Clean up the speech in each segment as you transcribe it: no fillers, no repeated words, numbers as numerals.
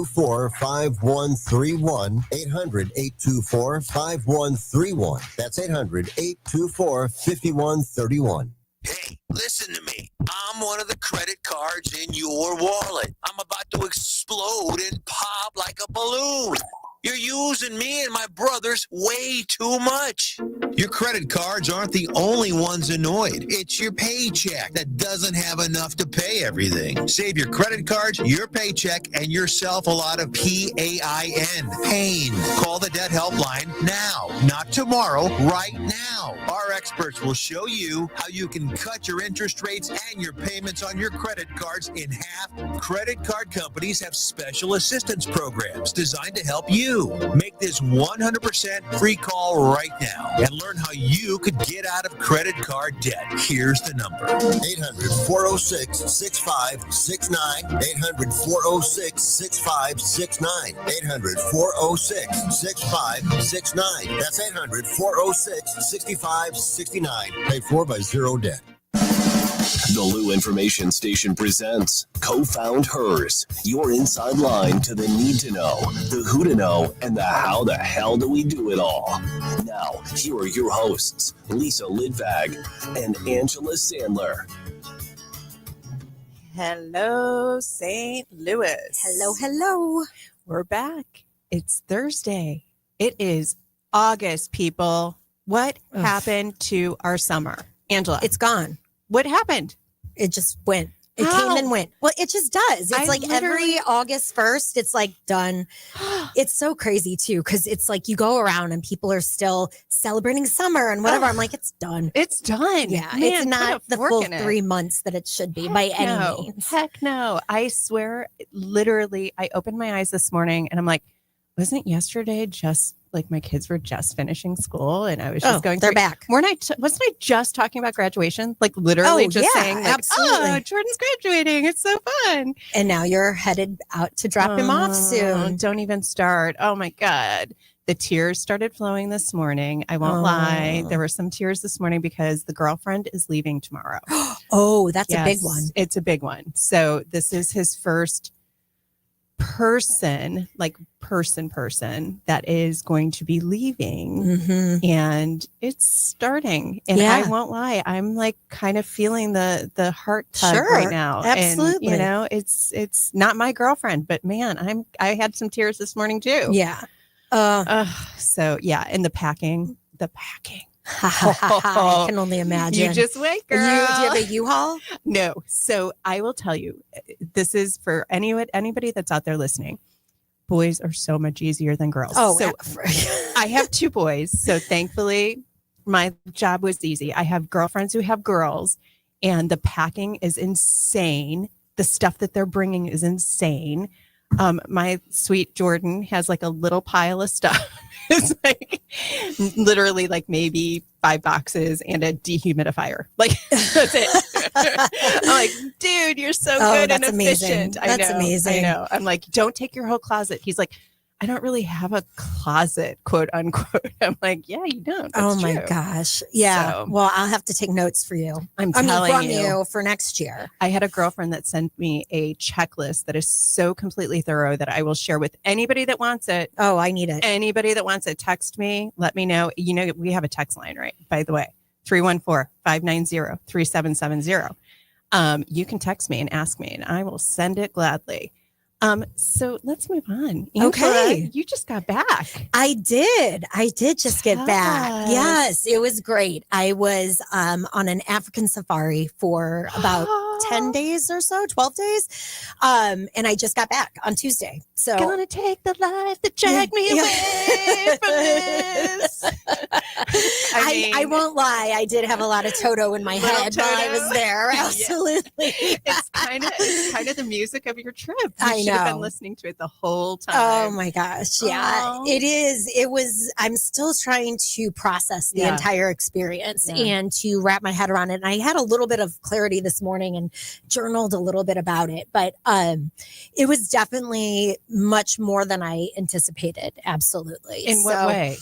800-824-5131. 800-824-5131. That's 800-824-5131. Hey, listen to me. I'm one of the credit cards in your wallet. I'm about to explode and pop like a balloon. You're using me and my brothers way too much. Your credit cards aren't the only ones annoyed. It's your paycheck that doesn't have enough to pay everything. Save your credit cards, your paycheck, and yourself a lot of PAIN. Pain. Call the debt helpline now, not tomorrow, right now. Our experts will show you how you can cut your interest rates and your payments on your credit cards in half. Credit card companies have special assistance programs designed to help you. Make this 100% free call right now and learn how you could get out of credit card debt. Here's the number. 800-406-6569. 800-406-6569. 800-406-6569. That's 800-406-6569. Paid for by Zero Debt. The Lou Information Station presents CoFoundHers, your inside line to the need to know, the who to know, and the how the hell do we do it all. Now, here are your hosts, Lisa Lidvag and Angela Sandler. Hello, St. Louis. Hello, hello. We're back. It's Thursday. It is August, people. What happened to our summer? Angela. It's gone. What happened? It just went. It How? came and went. Well, it just does. It's like every August 1st, it's like done. It's so crazy too, because it's like you go around and people are still celebrating summer and whatever. I'm like, it's done. It's done. Yeah, Man, it's not the full in it. 3 months that it should be by any means. Heck no. I swear, literally, I opened my eyes this morning and I'm like, wasn't yesterday just like my kids were just finishing school and I was just going they're through, back. wasn't I just talking about graduation? Like literally saying like, absolutely. oh, Jordan's graduating. It's so fun. And now you're headed out to drop him off soon. Don't even start. Oh my God. The tears started flowing this morning. I won't lie. There were some tears this morning because the girlfriend is leaving tomorrow. Oh, that's a big one. It's a big one. So this is his first person that is going to be leaving, and it's starting. And I won't lie, I'm like kind of feeling the heart tug right now. Absolutely. And it's not my girlfriend, but man, I had some tears this morning too. Yeah. So yeah, and the packing. I can only imagine. You just wait, girl. Do you have a U-Haul? No. So I will tell you, this is for anybody that's out there listening. Boys are so much easier than girls. Oh, so I have 2 boys. So thankfully, my job was easy. I have girlfriends who have girls, and the packing is insane. The stuff that they're bringing is insane. My sweet Jordan has like a little pile of stuff. It's like literally like maybe 5 boxes and a dehumidifier. Like that's it. I'm like, dude, you're so good and efficient. Amazing. That's amazing. I know. I'm like, don't take your whole closet. He's like, I don't really have a closet, quote unquote. I'm like, yeah, you don't. That's my true. gosh. Yeah. So, well, I'll have to take notes for you. I'm telling from you for next year. I had a girlfriend that sent me a checklist that is so completely thorough that I will share with anybody that wants it. Oh, I need it. Anybody that wants it, text me. Let me know. You know, we have a text line, right? By the way, 314-590-3770. You can text me and ask me, and I will send it gladly. So let's move on. Angela, okay. You just got back. I did just get back. Yes, it was great. I was on an African safari for about 10 days or so, 12 days. And I just got back on Tuesday. So gonna take the life that dragged me away from this. I won't lie. I did have a lot of Toto in my head while I was there. Absolutely. It's kind of the music of your trip. I know. I've been listening to it the whole time. Oh my gosh. Yeah, it is. It was, I'm still trying to process the entire experience and to wrap my head around it. And I had a little bit of clarity this morning and journaled a little bit about it, but it was definitely much more than I anticipated. Absolutely. In what way?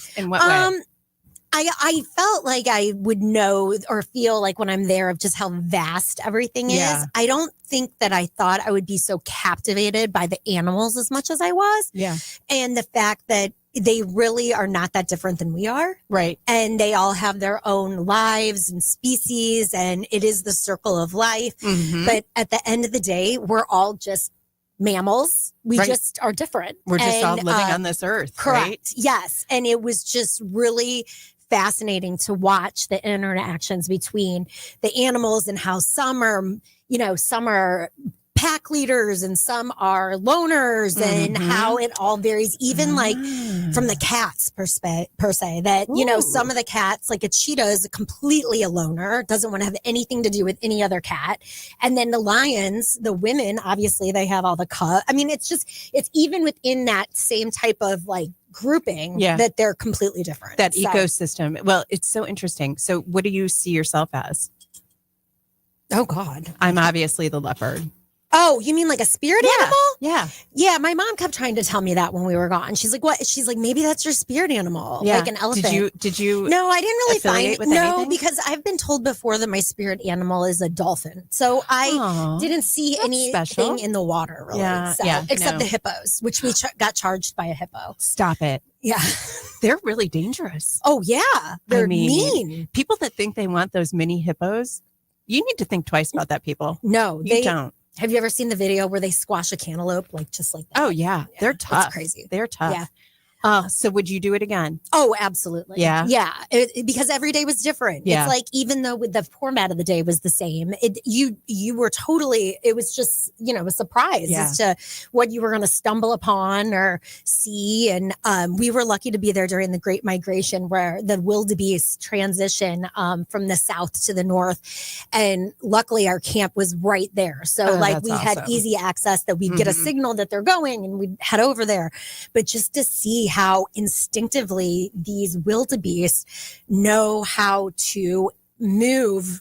I felt like I would know or feel like when I'm there of just how vast everything is. I don't think that I thought I would be so captivated by the animals as much as I was. Yeah. And the fact that they really are not that different than we are. Right. And they all have their own lives and species, and it is the circle of life. Mhm. But at the end of the day, we're all just mammals. We Right. just are different. We're just all And, living on this earth. correct. Right? Yes. And it was just really fascinating to watch the interactions between the animals and how some are pack leaders and some are loners, and how it all varies, even like from the cats per se, that, some of the cats, like a cheetah is completely a loner, doesn't want to have anything to do with any other cat. And then the lions, the women, obviously they have all the cut. I mean, it's even within that same type of like grouping that they're completely different. That ecosystem. Well, it's so interesting. So what do you see yourself as? Oh God. I'm obviously the leopard. Oh, you mean like a spirit animal? Yeah. Yeah, my mom kept trying to tell me that when we were gone. She's like, "What?" She's like, "Maybe that's your spirit animal, like an elephant." Did you? No, I didn't really affiliate find with no anything? because I've been told before that my spirit animal is a dolphin. So I Aw, didn't see that's anything special. in the water really. Yeah, So, yeah, except no. the hippos, which we got charged by a hippo. Stop it. Yeah. They're really dangerous. Oh yeah, they're mean. People that think they want those mini hippos, you need to think twice about that. People, No, you don't. Have you ever seen the video where they squash a cantaloupe just like that? Oh yeah, they're tough. It's crazy. They're tough. Yeah. So would you do it again? Oh, absolutely. Yeah. Yeah. Because every day was different. Yeah. It's like, even though with the format of the day was the same, you were totally, it was just, a surprise as to what you were going to stumble upon or see. And we were lucky to be there during the Great Migration, where the wildebeest transition from the south to the north. And luckily our camp was right there. So we had easy access that we'd get a signal that they're going and we'd head over there. But just to see how instinctively these wildebeest know how to move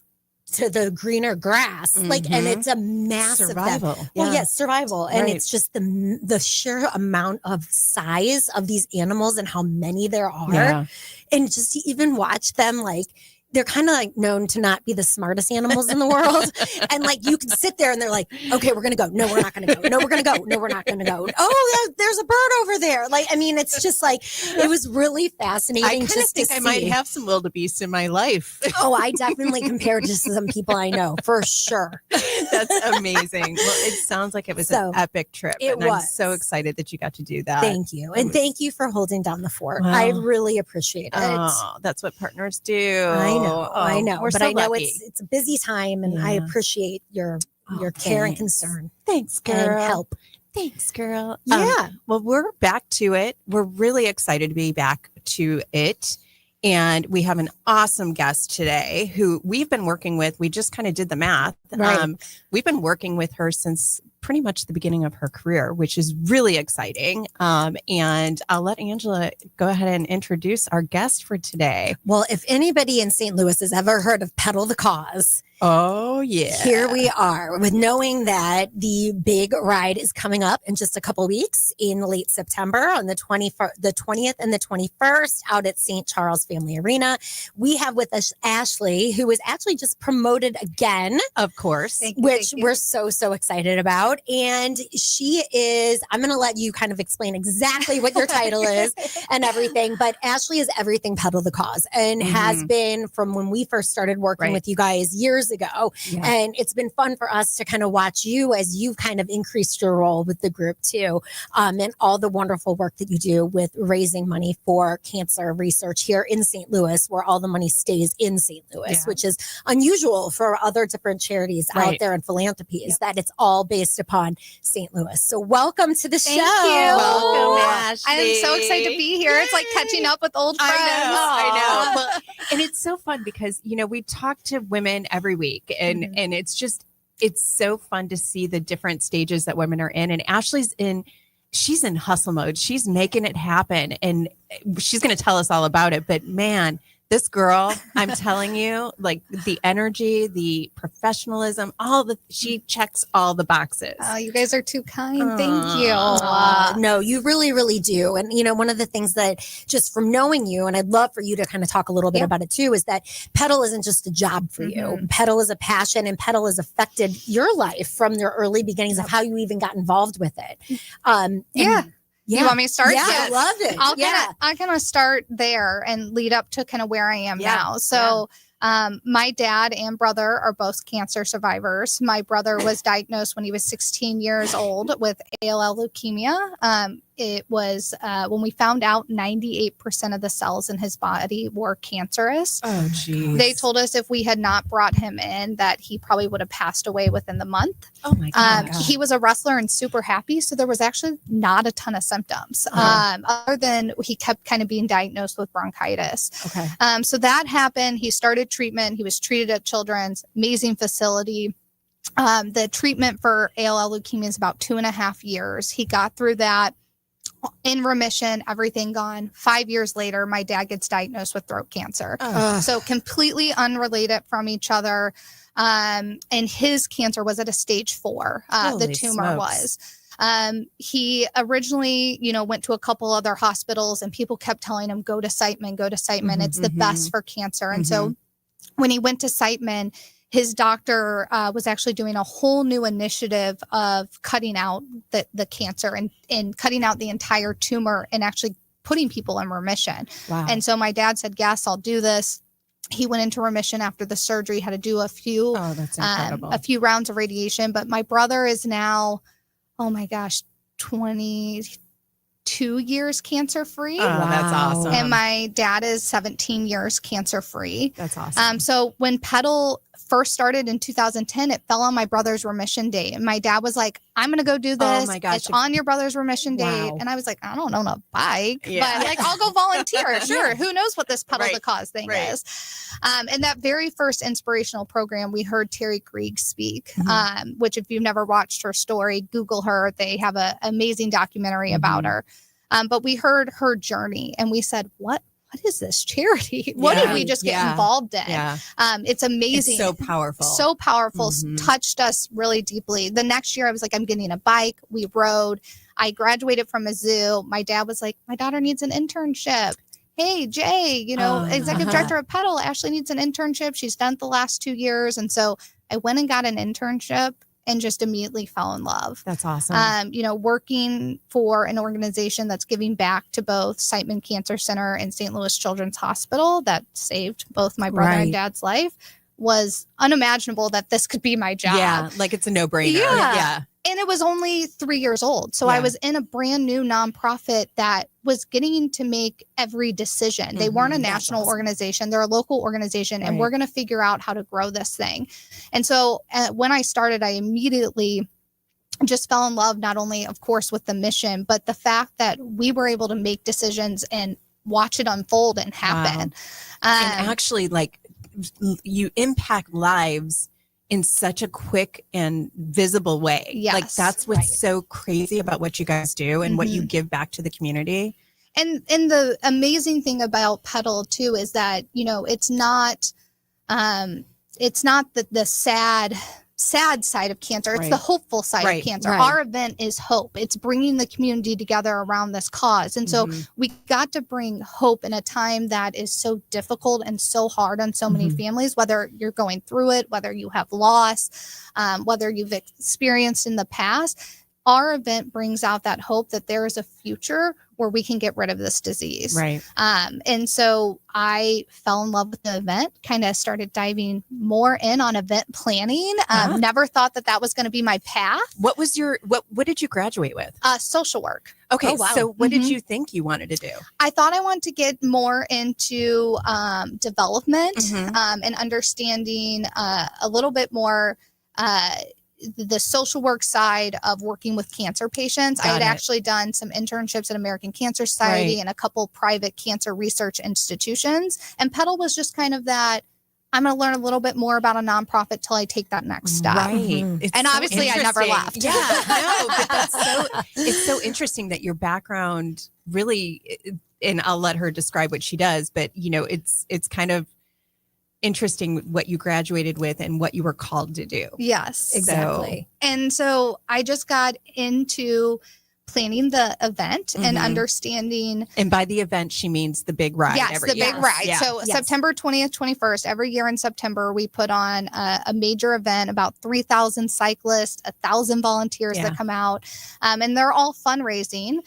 to the greener grass, and it's a massive survival. Well, yes, survival, and it's just the sheer amount of size of these animals and how many there are, and just to even watch them they're kind of like known to not be the smartest animals in the world. And you can sit there and they're like, okay, we're going to go. No, we're not going to go. No, we're going to go. No, we're not going to go. Oh, there's a bird over there. It's just it was really fascinating. I kind of think I might have some wildebeest in my life. Oh, I definitely compared to some people I know for sure. That's amazing. Well, it sounds like it was an epic trip. I'm so excited that you got to do that. Thank you. And thank you for holding down the fort. Well, I really appreciate it. Oh, that's what partners do. I know, but so I know lucky. It's a busy time, and I appreciate your care and concern. Thanks, girl. And help. Thanks, girl. Yeah. Well, we're back to it. We're really excited to be back to it. And we have an awesome guest today who we've been working with. We just kind of did the math. Right. We've been working with her since pretty much the beginning of her career, which is really exciting. And I'll let Angela go ahead and introduce our guest for today. Well, if anybody in St. Louis has ever heard of Pedal the Cause, oh yeah, here we are with knowing that the big ride is coming up in just a couple of weeks in late September on the 20th and the 21st out at St. Charles Family Arena. We have with us Ashley, who was actually just promoted again, of course, which we're so excited about. And she is, I'm going to let you kind of explain exactly what your title is and everything, but Ashley is everything Pedal the Cause and has been from when we first started working with you guys years ago. Yeah. And it's been fun for us to kind of watch you as you've kind of increased your role with the group too. And all the wonderful work that you do with raising money for cancer research here in St. Louis, where all the money stays in St. Louis, which is unusual for other different charities out there and philanthropies, that it's all based upon St. Louis. So welcome to the show. Thank you. Welcome, Ashley. I am so excited to be here. Yay. It's like catching up with old friends. I know. Well, and it's so fun because, we talk to women every week and it's so fun to see the different stages that women are in. And Ashley's she's in hustle mode. She's making it happen and she's going to tell us all about it. But man, This girl, I'm telling you, like the energy, the professionalism, she checks all the boxes. Oh, you guys are too kind. Thank you. No, you really, really do. And, one of the things that just from knowing you, and I'd love for you to kind of talk a little bit about it too, is that Petal isn't just a job for you. Petal is a passion, and Petal has affected your life from the early beginnings of how you even got involved with it. You want me to start? Yeah, I love it. I'll kind of start there and lead up to kind of where I am now. So my dad and brother are both cancer survivors. My brother was diagnosed when he was 16 years old with ALL leukemia. It was when we found out 98% of the cells in his body were cancerous. Oh, geez. They told us if we had not brought him in, that he probably would have passed away within the month. Oh, my God. He was a wrestler and super happy. So there was actually not a ton of symptoms other than he kept kind of being diagnosed with bronchitis. Okay. So that happened. He started treatment. He was treated at Children's, amazing facility. The treatment for ALL leukemia is about 2.5 years. He got through that. In remission, everything gone. 5 years later, my dad gets diagnosed with throat cancer. So completely unrelated from each other. And his cancer was at a stage 4. The tumor was. He originally, went to a couple other hospitals, and people kept telling him, go to Siteman, go to Siteman. It's the best for cancer. And so when he went to Siteman, his doctor was actually doing a whole new initiative of cutting out the cancer and cutting out the entire tumor and actually putting people in remission. Wow. And so my dad said, yes, I'll do this. He went into remission after the surgery, had to do a few rounds of radiation. But my brother is now, 22 years cancer free. Oh, that's awesome. And my dad is 17 years cancer free. That's awesome. So when Petal first started in 2010, it fell on my brother's remission date. And my dad was like, I'm going to go do this. Oh my gosh. It's on your brother's remission date. And I was like, I don't own a bike, but like, I'll go volunteer. Sure. Who knows what this Pedal the Cause thing is? And that very first inspirational program, we heard Terry Krieg speak, which if you've never watched her story, Google her. They have an amazing documentary about her. But we heard her journey and we said, what is this charity? What did we just get involved in? It's amazing. It's so powerful. So powerful. Touched us really deeply. The next year I was like, I'm getting a bike. We rode. I graduated from a zoo. My dad was like, my daughter needs an internship. Hey, Jay, executive director of Petal, Ashley needs an internship. She's done it the last 2 years. And so I went and got an internship and just immediately fell in love. That's awesome. Working for an organization that's giving back to both Siteman Cancer Center and St. Louis Children's Hospital that saved both my brother and dad's life was unimaginable that this could be my job. Yeah, like it's a no-brainer. Yeah. And it was only 3 years old. So I was in a brand new nonprofit that was getting to make every decision. They weren't a national organization. They're a local organization. And we're going to figure out how to grow this thing. And so when I started, I immediately just fell in love, not only, of course, with the mission, but the fact that we were able to make decisions and watch it unfold and happen. And actually, like, you impact lives in such a quick and visible way. Yes, like that's what's so crazy about what you guys do and what you give back to the community. And the amazing thing about Petal too is that, it's not the sad side of cancer. It's the hopeful side of cancer. Our event is hope. It's bringing the community together around this cause. And so we got to bring hope in a time that is so difficult and so hard on so many families, whether you're going through it, whether you have loss, whether you've experienced in the past. Our event brings out that hope that there is a future where we can get rid of this disease. Right. And so I fell in love with the event, kind of started diving more in on event planning. Never thought that was going to be my path. What was what did you graduate with? Social work. Okay. Oh, wow. So what did you think you wanted to do? I thought I wanted to get more into development and understanding a little bit more the social work side of working with cancer patients. I had actually done some internships at American Cancer Society and a couple private cancer research institutions. And Petal was just kind of that, I'm going to learn a little bit more about a nonprofit till I take that next step. Right. And obviously I never left. Yeah, no, but it's so interesting that your background really, and I'll let her describe what she does, but it's kind of interesting what you graduated with and what you were called to do. Yes, Exactly. And so I just got into planning the event and understanding. And by the event, she means the big ride. Yes, the big ride. Yeah. So September 20th, 21st, every year in September, we put on a major event, about 3,000 cyclists, 1,000 volunteers that come out. And they're all fundraising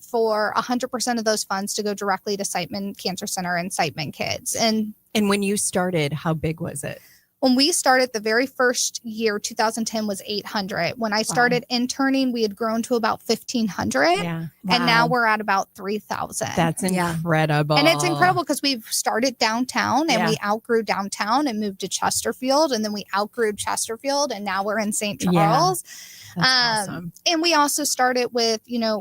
for 100% of those funds to go directly to Siteman Cancer Center and Siteman kids. And when you started, how big was it? When we started, the very first year, 2010, was 800. When I started interning, we had grown to about 1,500. Yeah. And now we're at about 3,000. That's incredible. And it's incredible because we've started downtown and we outgrew downtown and moved to Chesterfield. And then we outgrew Chesterfield and now we're in St. Charles. That's awesome. And we also started with,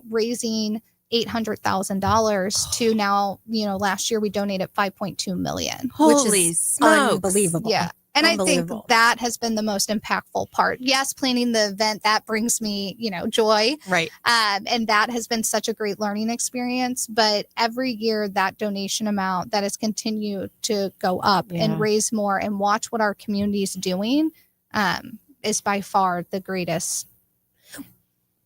raising $800,000 to now, last year we donated 5.2 million. Holy which is smokes. unbelievable. Yeah. And I think that has been the most impactful part. Yes, planning the event, that brings me, joy. Right. And that has been such a great learning experience. But every year, that donation amount that has continued to go up and raise more and watch what our community is doing is by far the greatest.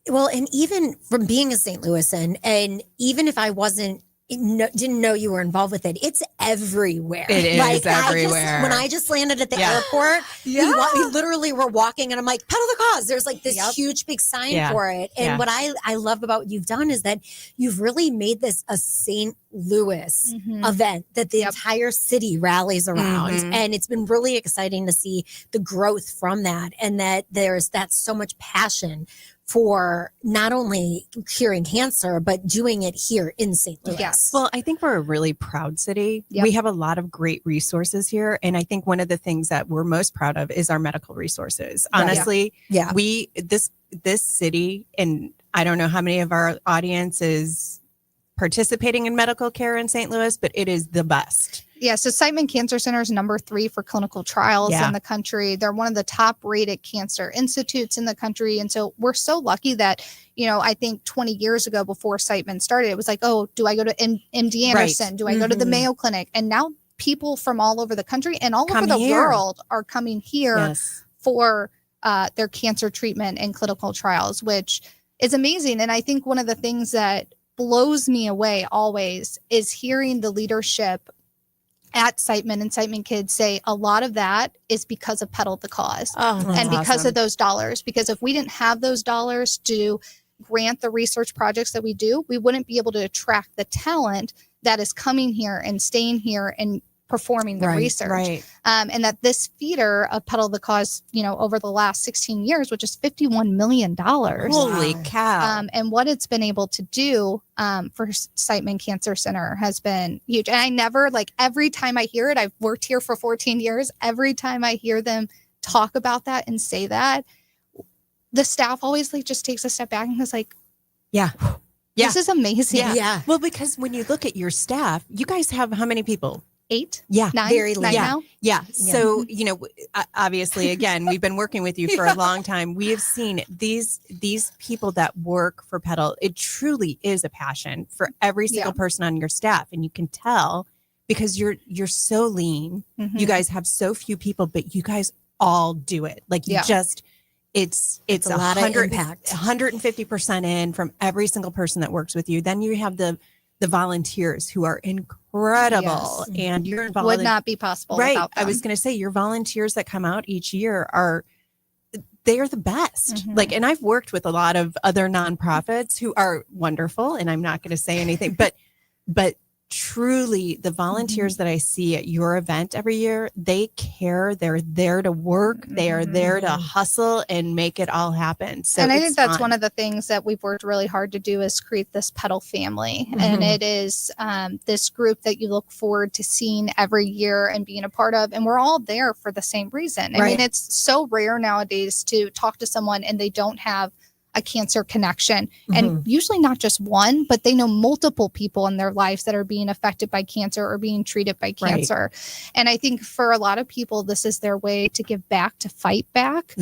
Well, and even from being a St. Louisan, and even if I didn't know you were involved with it, it's everywhere. It is everywhere. When I just landed at the airport, we literally were walking and I'm like, pedal the cause. There's like this huge big sign for it. And what I love about what you've done is that you've really made this a St. Louis event that the entire city rallies around. And it's been really exciting to see the growth from that, and that that's so much passion for not only curing cancer, but doing it here in St. Louis. Yes. Well, I think we're a really proud city. Yep. We have a lot of great resources here. And I think one of the things that we're most proud of is our medical resources. Honestly, this city, and I don't know how many of our audience is participating in medical care in St. Louis, but it is the best. Yeah, so Siteman Cancer Center is number 3 for clinical trials in the country. They're one of the top rated cancer institutes in the country. And so we're so lucky that, I think 20 years ago before Siteman started, it was like, oh, do I go to MD Anderson? Right. Do I go to the Mayo Clinic? And now people from all over the country and all over the world are coming here for their cancer treatment and clinical trials, which is amazing. And I think one of the things that blows me away always is hearing the leadership at Siteman and Siteman Kids say a lot of that is because of Pedal the Cause and because of those dollars. Because if we didn't have those dollars to grant the research projects that we do, we wouldn't be able to attract the talent that is coming here and staying here and performing the research. Right. And that this feeder of Pedal the Cause, over the last 16 years, which is $51 million. Holy cow. And what it's been able to do for Siteman Cancer Center has been huge. And I never, every time I hear it, I've worked here for 14 years. Every time I hear them talk about that and say that, the staff always just takes a step back and is like, this is amazing. Yeah. Well, because when you look at your staff, you guys have how many people? 8? Yeah. 9? Very nine now? Yeah. So, obviously, again, we've been working with you for a long time. We have seen these people that work for Pedal. It truly is a passion for every single person on your staff. And you can tell because you're so lean. You guys have so few people, but you guys all do it. It's a lot of impact. 150% in from every single person that works with you. Then you have the volunteers who are incredible, and you're involved. Would not be possible without them. I was going to say your volunteers that come out each year they are the best. And I've worked with a lot of other nonprofits who are wonderful, and I'm not going to say anything, but truly the volunteers that I see at your event every year, they care. They're there to work. They are there to hustle and make it all happen. So, and I think that's one of the things that we've worked really hard to do is create this Pedal family. And it is this group that you look forward to seeing every year and being a part of. And we're all there for the same reason. I mean, it's so rare nowadays to talk to someone and they don't have a cancer connection, and usually not just one, but they know multiple people in their lives that are being affected by cancer or being treated by cancer. And I think for a lot of people, this is their way to give back, to fight back.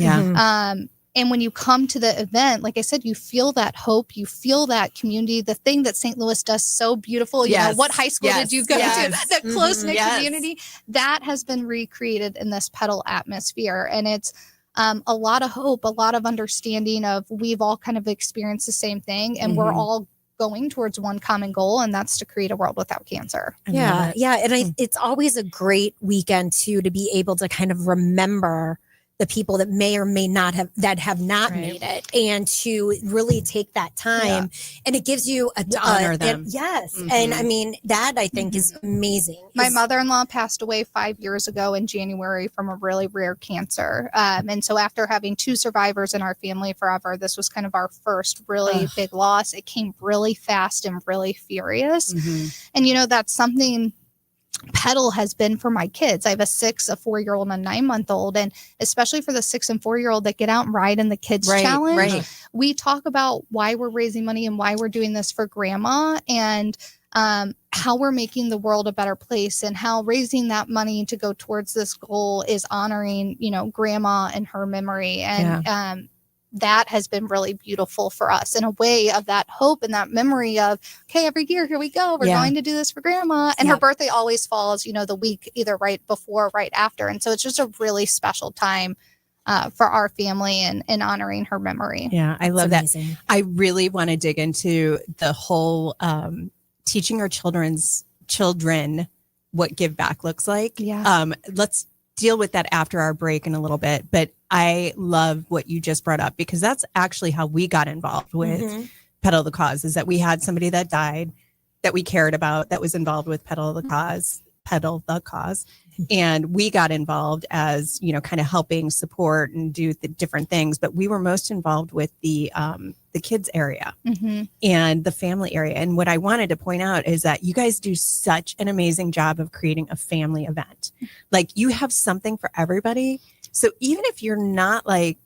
And when you come to the event, like I said, you feel that hope, you feel that community, the thing that St. Louis does so beautiful. You know, what high school did you go to? That close-knit community that has been recreated in this pedal atmosphere. And it's a lot of hope, a lot of understanding of we've all kind of experienced the same thing, and we're all going towards one common goal, and that's to create a world without cancer. Yeah. And it's always a great weekend too, to be able to kind of remember the people that may or may not have made it, and to really take that time, and it gives you to honor them. And I mean, that I think is amazing. My mother-in-law passed away 5 years ago in January from a really rare cancer. And so after having 2 survivors in our family forever, this was kind of our first really big loss. It came really fast and really furious. And, you know, that's something pedal has been for my kids. I have a 6, a 4-year-old, and a 9-month-old. And especially for the 6 and 4-year-old that get out and ride in the kids challenge, we talk about why we're raising money and why we're doing this for grandma, and how we're making the world a better place, and how raising that money to go towards this goal is honoring, you know, grandma and her memory. And that has been really beautiful for us, in a way of that hope and that memory of, okay, every year, here we go. We're going to do this for grandma. And her birthday always falls, you know, the week either right before or right after. And so it's just a really special time for our family, and honoring her memory. Yeah, I love that. I really want to dig into the whole teaching our children what give back looks like. Let's deal with that after our break in a little bit. But I love what you just brought up, because that's actually how we got involved with Pedal the Cause, is that we had somebody that died that we cared about that was involved with Pedal the Cause. And we got involved as, you know, kind of helping support and do the different things. But we were most involved with the kids area and the family area. And what I wanted to point out is that you guys do such an amazing job of creating a family event. Like, you have something for everybody. So even if you're not like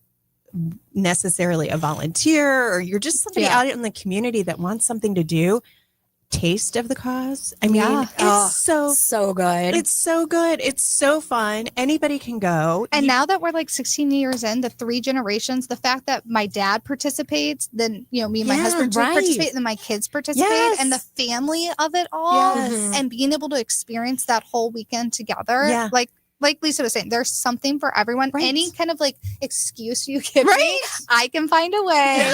necessarily a volunteer, or you're just somebody out in the community that wants something to do, Taste of the Cause. I mean, it's so good. It's so good. It's so fun. Anybody can go. And now that we're like 16 years in, the 3 generations, the fact that my dad participates, then, you know, me and my husband participate, and then my kids participate, and the family of it all, and being able to experience that whole weekend together. Like Lisa was saying, there's something for everyone. Any kind of like excuse you give me, I can find a way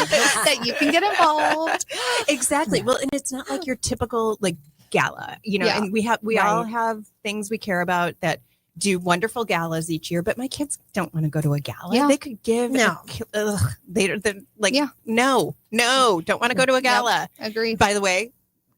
that you can get involved. Exactly. Well, and it's not like your typical like gala, you know, and we all have things we care about that do wonderful galas each year, but my kids don't want to go to a gala. They could give no, don't want to go to a gala. Agreed. By the way,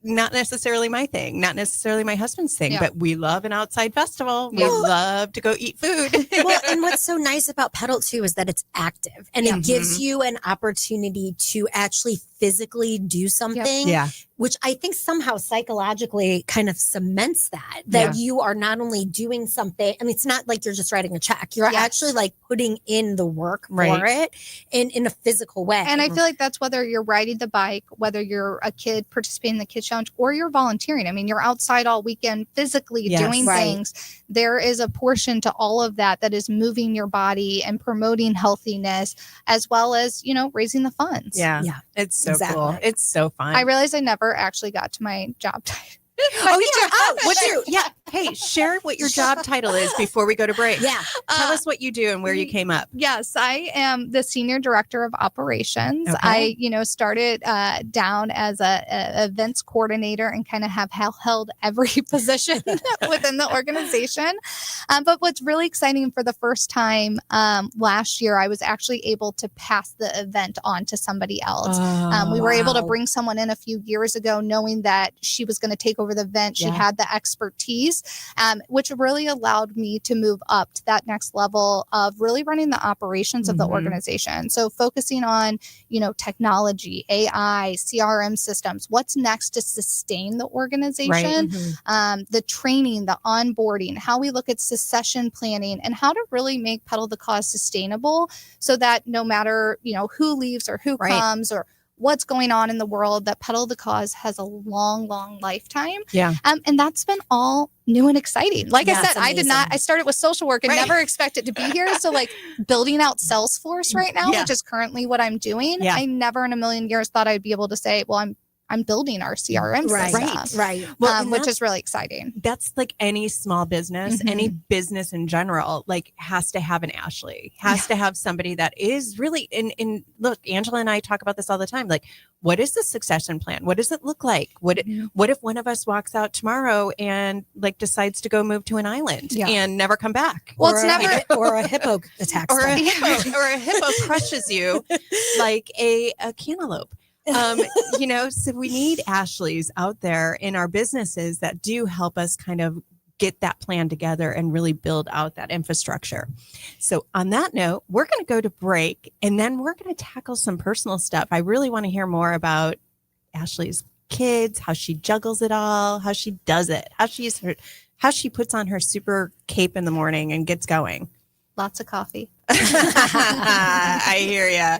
not necessarily my thing, not necessarily my husband's thing, but we love an outside festival. We love to go eat food. Well, and what's so nice about Pedal too is that it's active, and it gives you an opportunity to actually physically do something, which I think somehow psychologically kind of cements that you are not only doing something. I mean, it's not like you're just writing a check. You're actually like putting in the work for it in a physical way. And I feel like that's whether you're riding the bike, whether you're a kid participating in the Kids Challenge, or you're volunteering. I mean, you're outside all weekend physically doing things. There is a portion to all of that is moving your body and promoting healthiness, as well as, you know, raising the funds. It's so cool. It's so fun. I realized I never actually got to my job title. Hey, share what your job title is before we go to break. Tell us what you do and where you came up. Yes, I am the Senior Director of Operations. Okay. I, started down as a events coordinator, and kind of have held every position within the organization. But what's really exciting, for the first time last year, I was actually able to pass the event on to somebody else. We were able to bring someone in a few years ago, knowing that she was going to take over the event. She had the expertise, which really allowed me to move up to that next level of really running the operations of the organization. So focusing on, technology, AI, CRM systems, what's next to sustain the organization, the training, the onboarding, how we look at succession planning, and how to really make Pedal the Cause sustainable, so that no matter, who leaves or who comes or what's going on in the world, that Pedal the Cause has a long, long lifetime. Yeah. And that's been all new and exciting. Like I said, That's I started with social work and never expected to be here. So like building out Salesforce right now, which is currently what I'm doing. I never in a million years thought I'd be able to say, well, I'm building our CRM system. Right. Well, which is really exciting. That's like any small business, any business in general, like has to have an Ashley, has to have somebody that is really in look, Angela and I talk about this all the time. Like, what is the succession plan? What does it look like? What if one of us walks out tomorrow and like decides to go move to an island and never come back? Well, it's never or a hippo attacks or a hippo crushes you like a cantaloupe. So we need Ashleys out there in our businesses that do help us kind of get that plan together and really build out that infrastructure. So on that note, we're going to go to break and then we're going to tackle some personal stuff. I really want to hear more about Ashley's kids, how she juggles it all, how she does it, how she puts on her super cape in the morning and gets going. Lots of coffee. I hear ya.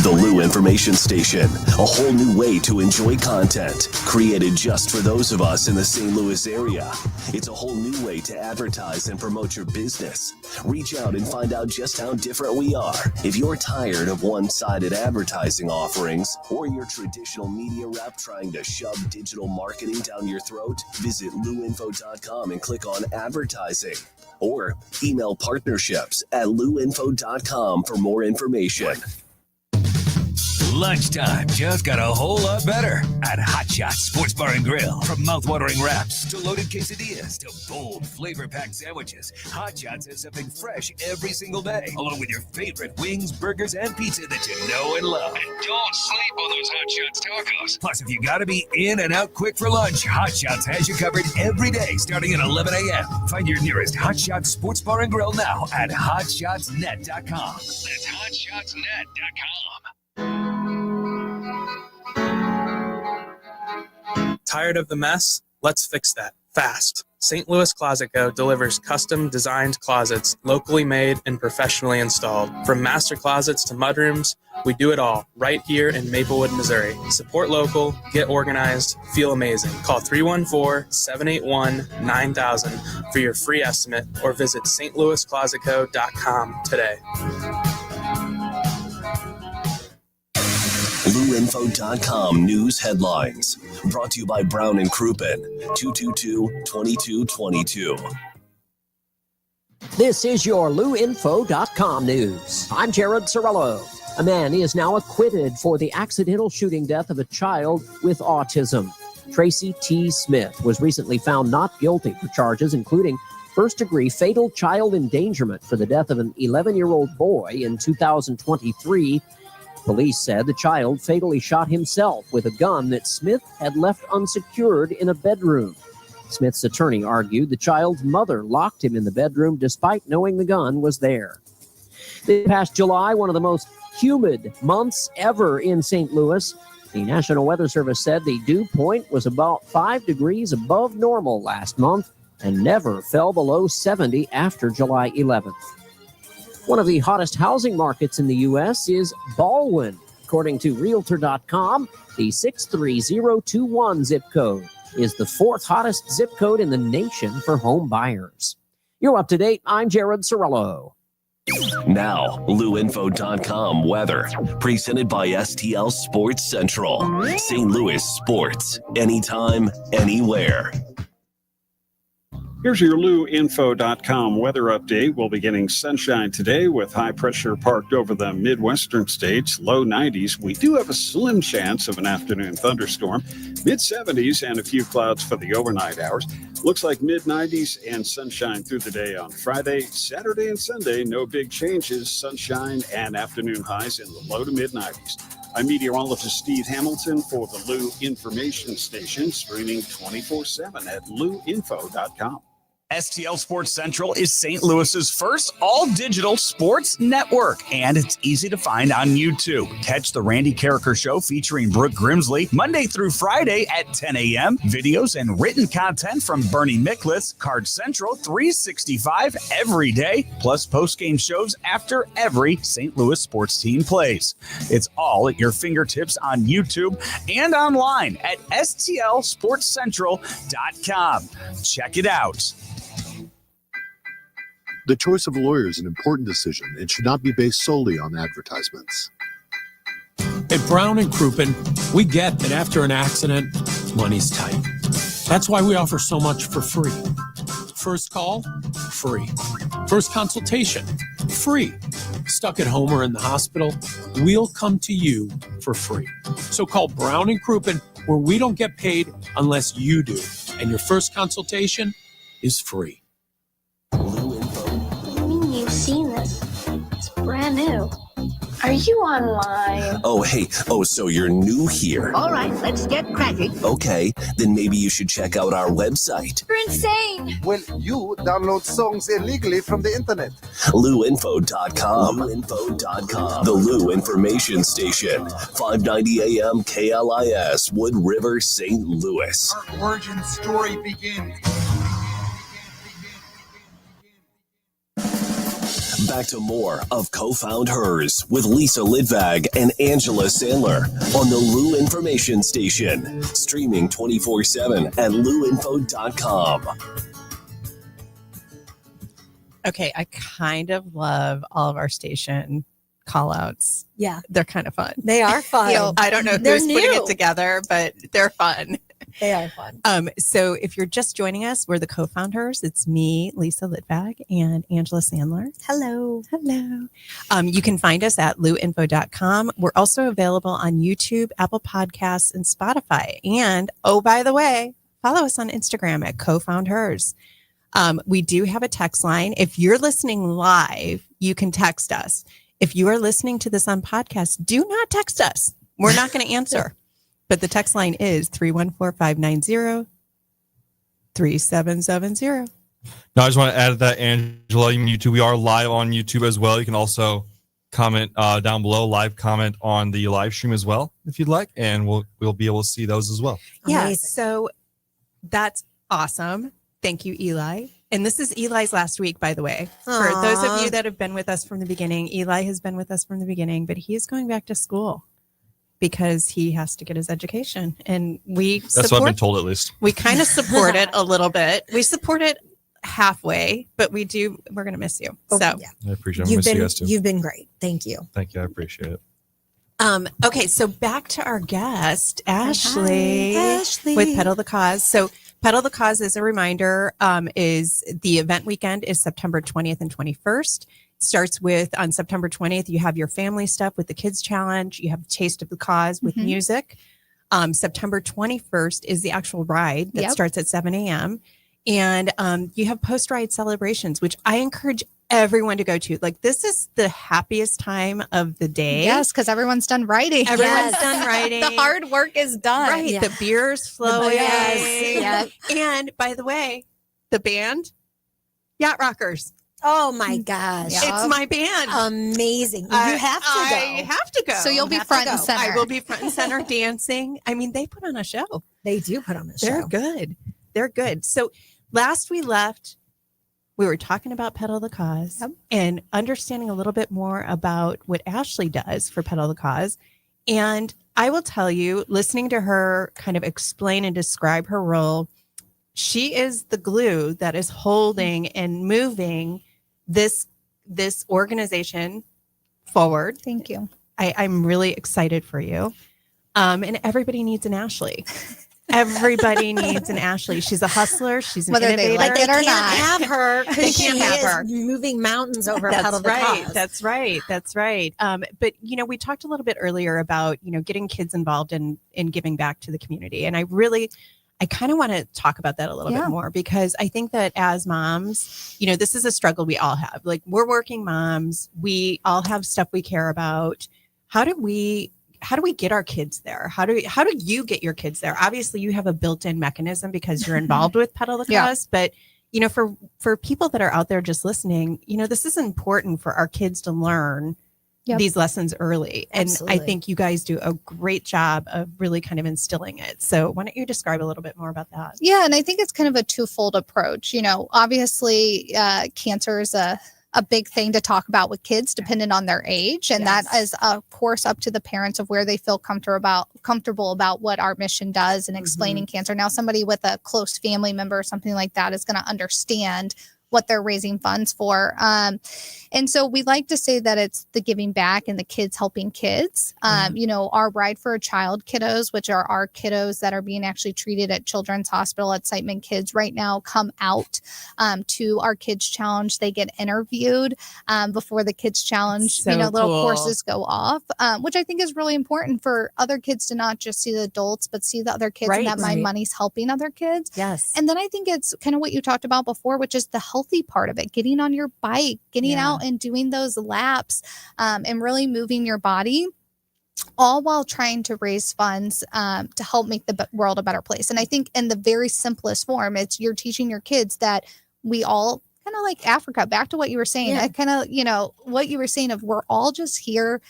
The Lou Information Station, a whole new way to enjoy content, created just for those of us in the St. Louis area. It's a whole new way to advertise and promote your business. Reach out and find out just how different we are. If you're tired of one-sided advertising offerings or your traditional media rep trying to shove digital marketing down your throat, visit louinfo.com and click on advertising. Or email partnerships@louinfo.com for more information. Lunchtime just got a whole lot better at Hot Shots Sports Bar and Grill. From mouthwatering wraps to loaded quesadillas to bold flavor-packed sandwiches, Hot Shots has something fresh every single day, along with your favorite wings, burgers, and pizza that you know and love. And don't sleep on those Hot Shots tacos. Plus, if you gotta be in and out quick for lunch, Hot Shots has you covered every day starting at 11 a.m. Find your nearest Hot Shots Sports Bar and Grill now at hotshotsnet.com. That's hotshotsnet.com. Tired of the mess? Let's fix that fast. St. Louis Closet Co. delivers custom designed closets, locally made and professionally installed. From master closets to mudrooms, we do it all right here in Maplewood, Missouri. Support local, get organized, feel amazing. Call 314-781-9000 for your free estimate or visit stlouisclosetco.com today. LouInfo.com news headlines. Brought to you by Brown and Crouppen, 222-2222. This is your LouInfo.com news. I'm Jared Sorello. A man is now acquitted for the accidental shooting death of a child with autism. Tracy T. Smith was recently found not guilty for charges including first-degree fatal child endangerment for the death of an 11-year-old boy in 2023. Police said the child fatally shot himself with a gun that Smith had left unsecured in a bedroom. Smith's attorney argued the child's mother locked him in the bedroom despite knowing the gun was there. This past July, one of the most humid months ever in St. Louis, the National Weather Service said the dew point was about 5 degrees above normal last month and never fell below 70 after July 11th. One of the hottest housing markets in the U.S. is Baldwin. According to Realtor.com, the 63021 zip code is the 4th hottest zip code in the nation for home buyers. You're up to date. I'm Jared Sorello. Now, LouInfo.com weather, presented by STL Sports Central. St. Louis sports, anytime, anywhere. Here's your LouInfo.com weather update. We'll be getting sunshine today with high pressure parked over the Midwestern states, low 90s. We do have a slim chance of an afternoon thunderstorm, mid 70s and a few clouds for the overnight hours. Looks like mid 90s and sunshine through the day on Friday, Saturday, and Sunday. No big changes, sunshine and afternoon highs in the low to mid 90s. I'm meteorologist Steve Hamilton for the Lou Information Station, streaming 24/7 at louinfo.com. STL Sports Central is St. Louis's first all-digital sports network, and it's easy to find on YouTube. Catch the Randy Carricker Show featuring Brooke Grimsley Monday through Friday at 10 a.m. Videos and written content from Bernie Miklas, Card Central 365 every day, plus post-game shows after every St. Louis sports team plays. It's all at your fingertips on YouTube and online at stlsportscentral.com. Check it out. The choice of a lawyer is an important decision and should not be based solely on advertisements. At Brown and Crouppen, we get that after an accident, money's tight. That's why we offer so much for free. First call, free. First consultation, free. Stuck at home or in the hospital, we'll come to you for free. So call Brown and Crouppen, where we don't get paid unless you do. And your first consultation is free. You've seen this. It's brand new. Are you online? Oh, hey. Oh, so you're new here. All right, let's get cracking. Okay, then maybe you should check out our website. You're insane. Well, you download songs illegally from the internet. LouInfo.com. LouInfo.com. The Lou Information Station. 590 AM KLIS, Wood River, St. Louis. Our origin story begins. Back to more of CoFoundHers with Lisa Lidvag and Angela Sandler on the Lou Information Station. Streaming 24/7 at LouInfo.com. Okay, I kind of love all of our station call outs. Yeah. They're kind of fun. They are fun. I don't know They're who's putting new. it together, but they're fun. They are fun. So if you're just joining us, we're the co-founders. It's me, Lisa Litvag, and Angela Sandler. Hello. Hello. You can find us at louinfo.com. We're also available on YouTube, Apple Podcasts, and Spotify. And, oh, by the way, follow us on Instagram at CoFoundHers. We do have a text line. If you're listening live, you can text us. If you are listening to this on podcast, do not text us. We're not going to answer. But the text line is 314-590-3770. Now, I just want to add to that, Angela, YouTube, we are live on YouTube as well. You can also comment down below, live comment on the live stream as well, if you'd like, and we'll be able to see those as well. Yeah, Amazing. so that's awesome. Thank you, Eli. And this is Eli's last week, by the way. For those of you that have been with us from the beginning, Eli has been with us from the beginning, but he is going back to school because he has to get his education. And That's what I've been told, at least. We kind of support it a little bit. We support it halfway, but we're going to miss you. So Yeah. I appreciate it. I miss you guys too. You've been great. Thank you. Thank you. I appreciate it. Okay, so back to our guest, Ashley, Hi, Ashley. with Pedal the Cause. So Pedal the Cause, as a reminder, is the event weekend is September 20th and 21st. Starts with on September 20th, you have your family stuff with the Kids Challenge. You have Taste of the Cause with music. September 21st is the actual ride that starts at 7 a.m. And you have post-ride celebrations, which I encourage everyone to go to. Like, this is the happiest time of the day. Yes, because everyone's done writing. Everyone's done writing. The hard work is done. Right. Yeah. The beer's flowing. Yes. And by the way, the band, Yacht Rockers. Oh my gosh. It's my band. Amazing. You have to go. I have to go. So you'll be have to front go. and center. I will be front and center dancing. I mean, they put on a show. They do put on a show. They're good. They're good. So last we left, we were talking about Pedal the Cause and understanding a little bit more about what Ashley does for Pedal the Cause. And I will tell you, listening to her kind of explain and describe her role, she is the glue that is holding and moving this organization forward. Thank you. I'm really excited for you. And everybody needs an Ashley. Everybody needs an Ashley. She's a hustler. She's an Whether they innovator. like it or Can't not. have her They because she can't have is her. moving mountains over Pedal the right. Cause. That's right. That's right. But we talked a little bit earlier about getting kids involved in giving back to the community, and I kind of want to talk about that a little bit more, because I think that as moms, this is a struggle we all have. Like, we're working moms. We all have stuff we care about. How do we get our kids there? How do you get your kids there? Obviously, you have a built-in mechanism because you're involved with Pedal the Cause, but you know, for people that are out there just listening, you know, this is important for our kids to learn these lessons early. And Absolutely. I think you guys do a great job of really kind of instilling it. So why don't you describe a little bit more about that? Yeah. And I think it's kind of a twofold approach. You know, obviously cancer is a big thing to talk about with kids depending on their age. And that is, of course, up to the parents of where they feel comfortable about what our mission does and explaining cancer. Now, somebody with a close family member or something like that is going to understand what they're raising funds for. And so we like to say that it's the giving back and the kids helping kids. You know, our Ride for a Child kiddos, which are our kiddos that are being actually treated at Children's Hospital at Excitement Kids right now, come out to our Kids Challenge. They get interviewed before the Kids Challenge, So you know, little cool. courses go off, which I think is really important for other kids to not just see the adults, but see the other kids and that my money's helping other kids. Yes. And then I think it's kind of what you talked about before, which is the healthy part of it, getting on your bike, getting out and doing those laps and really moving your body, all while trying to raise funds to help make the world a better place. And I think in the very simplest form, it's you're teaching your kids that we all kind of like Africa, back to what you were saying, kind of, you know, what you were saying of we're all just here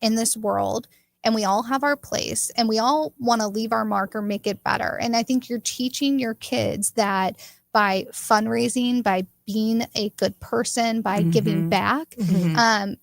in this world and we all have our place and we all want to leave our mark or make it better. And I think you're teaching your kids that by fundraising, by being a good person, by giving back,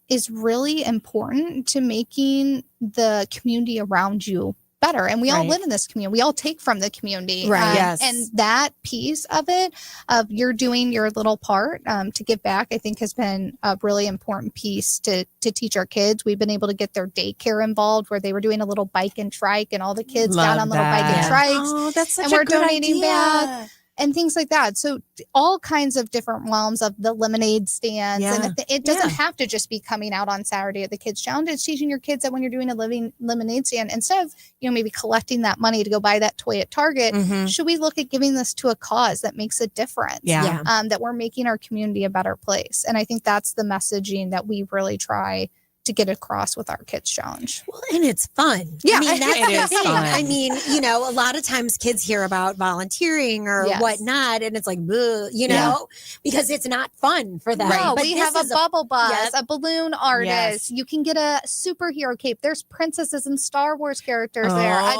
is really important to making the community around you better. And we all live in this community. We all take from the community. Right. And that piece of it, of you're doing your little part to give back, I think has been a really important piece to teach our kids. We've been able to get their daycare involved where they were doing a little bike and trike and all the kids got on little bike and trikes. Oh, that's such and a we're good donating idea. back. And things like that. So all kinds of different realms of the lemonade stands. And it doesn't have to just be coming out on Saturday at the Kids Challenge. It's teaching your kids that when you're doing a living lemonade stand, instead of, you know, maybe collecting that money to go buy that toy at Target, should we look at giving this to a cause that makes a difference? That we're making our community a better place. And I think that's the messaging that we really try to get across with our Kids Challenge. Well, and it's fun. Yeah, I mean, that's it the is thing. fun. I mean, you know, a lot of times kids hear about volunteering or whatnot, and it's like, you know, because it's not fun for them. No, But we this have a is bubble bus, a balloon artist. You can get a superhero cape. There's princesses and Star Wars characters there. A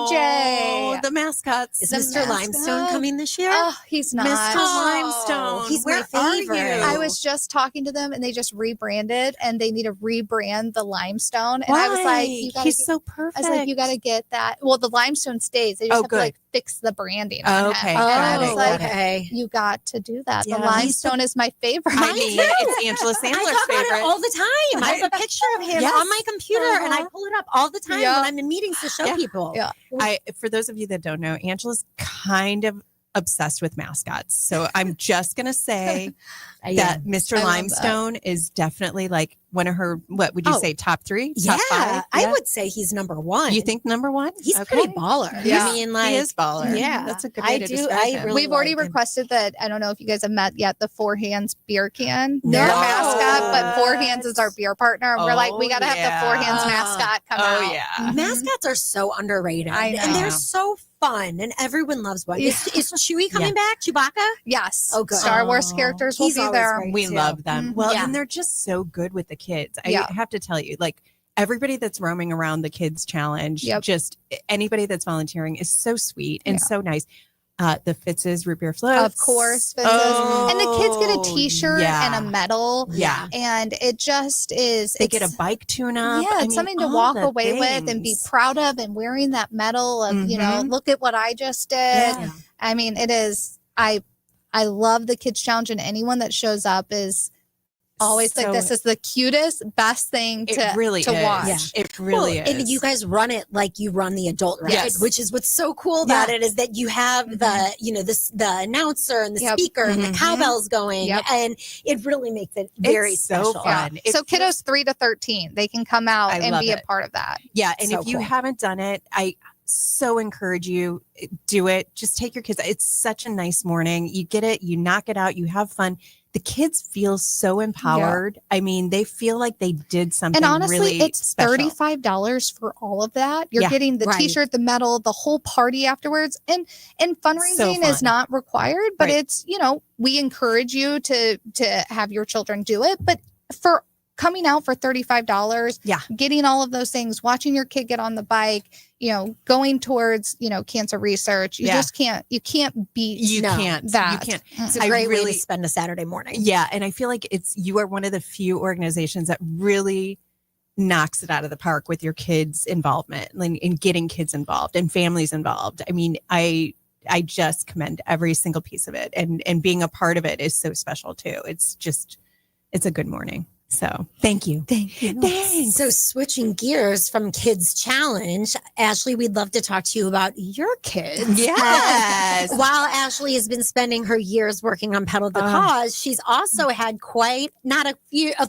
DJ. The mascots. Is Mr. Limestone coming this year? Oh, he's not. Mr. Limestone. He's Where my are favorite. you? I was just talking to them and they just rebranded and they need to rebrand the Limestone. And I was like, you gotta he's so perfect. I was like, you got to get that. Well, the Limestone stays. They just have to like fix the branding. On Okay, him. got I it, was like, okay. you got to do that. Yeah. The Limestone is my favorite. I mean, it's Angela I Sandler's talk about favorite. it all the time. I have a picture of him on my computer and I pull it up all the time when I'm in meetings to show people. Yeah. For those of you that don't know, Angela's kind of obsessed with mascots. So I'm just going to say that Mr. Limestone is definitely like one of her, what would you say, top three? Yeah, top five? I would say he's number one. You think number one? He's pretty baller. Yeah. I mean, like, He is baller. Yeah, That's a good way I to do. describe I him. really We've already like him. requested that. I don't know if you guys have met yet. The Four Hands beer can. No. Their mascot, but Four Hands is our beer partner. And we're like, we got to have the Four Hands mascot come out. Oh, yeah. Mascots are so underrated. I know. And they're so fun, and everyone loves one. Is Chewie coming back? Chewbacca? Yes. Oh, good. Star Wars characters will He's be always there. great. We too. love them. Mhm. Well, Yeah. and they're just so good with the kids. I Yeah. have to tell you, like everybody that's roaming around the Kids Challenge, just anybody that's volunteering is so sweet and so nice. The Fitz's root beer floats. Of course. Fitz's. And the kids get a t-shirt and a medal. Yeah. And it just is. They get a bike tune-up. Yeah, I it's mean, something to all walk the away with and be things. proud of, and wearing that medal of, you know, look at what I just did. Yeah. I mean, it is, I love the Kids Challenge, and anyone that shows up is always like, So- this is the cutest, best thing It to, really to is. watch. Yeah. It really is. And you guys run it like you run the adult ride, Yes. which is what's so cool about it is that you have the, you know, the announcer and the speaker and the cowbells going, and it really makes it very It's so special. fun. It So kiddos 3 to 13, they can come out I and love be a it. part of that. Yeah. And So if you cool. haven't done it, I so encourage you, do it. Just take your kids. It's such a nice morning. You get it, you knock it out, you have fun. the kids feel so empowered. I mean, they feel like they did something. And honestly, really it's special. $35 for all of that. You're Yeah, getting the right. t-shirt, the medal, the whole party afterwards. And fundraising is fun. not required, but Right. it's, we encourage you to have your children do it. But for coming out for $35, getting all of those things, watching your kid get on the bike, going towards, cancer research, you can't beat You can't. that. You can't. It's a great way to spend a Saturday morning. Yeah. And I feel like you are one of the few organizations that really knocks it out of the park with your kids' involvement and getting kids involved and families involved. I mean, I just commend every single piece of it, and being a part of it is so special too. It's a good morning. So thank you. Thank you. Thanks. So switching gears from Kids Challenge, Ashley, we'd love to talk to you about your kids. Yes. While Ashley has been spending her years working on Pedal the Cause, she's also had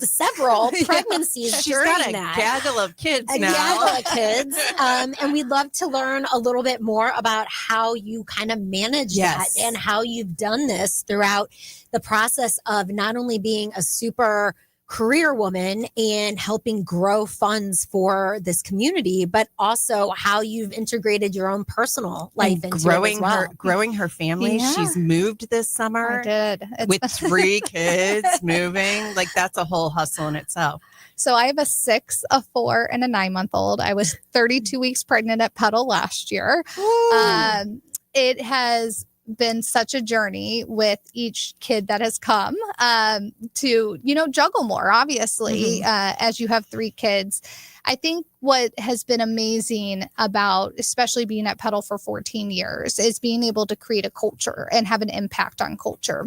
several pregnancies She's during got a that. gaggle of kids A now. gaggle of kids. And we'd love to learn a little bit more about how you kind of manage that and how you've done this throughout the process of not only being a super career woman and helping grow funds for this community, but also how you've integrated your own personal life and into growing it as well. growing her family. Yeah. She's moved this summer. I did. With 3 kids moving. Like, that's a whole hustle in itself. So I have a 6, a 4, and a 9-month-old. I was 32 weeks pregnant at Pedal last year. It has been such a journey with each kid that has come to juggle more, obviously, as you have 3 kids. I think what has been amazing about especially being at Pedal for 14 years is being able to create a culture and have an impact on culture.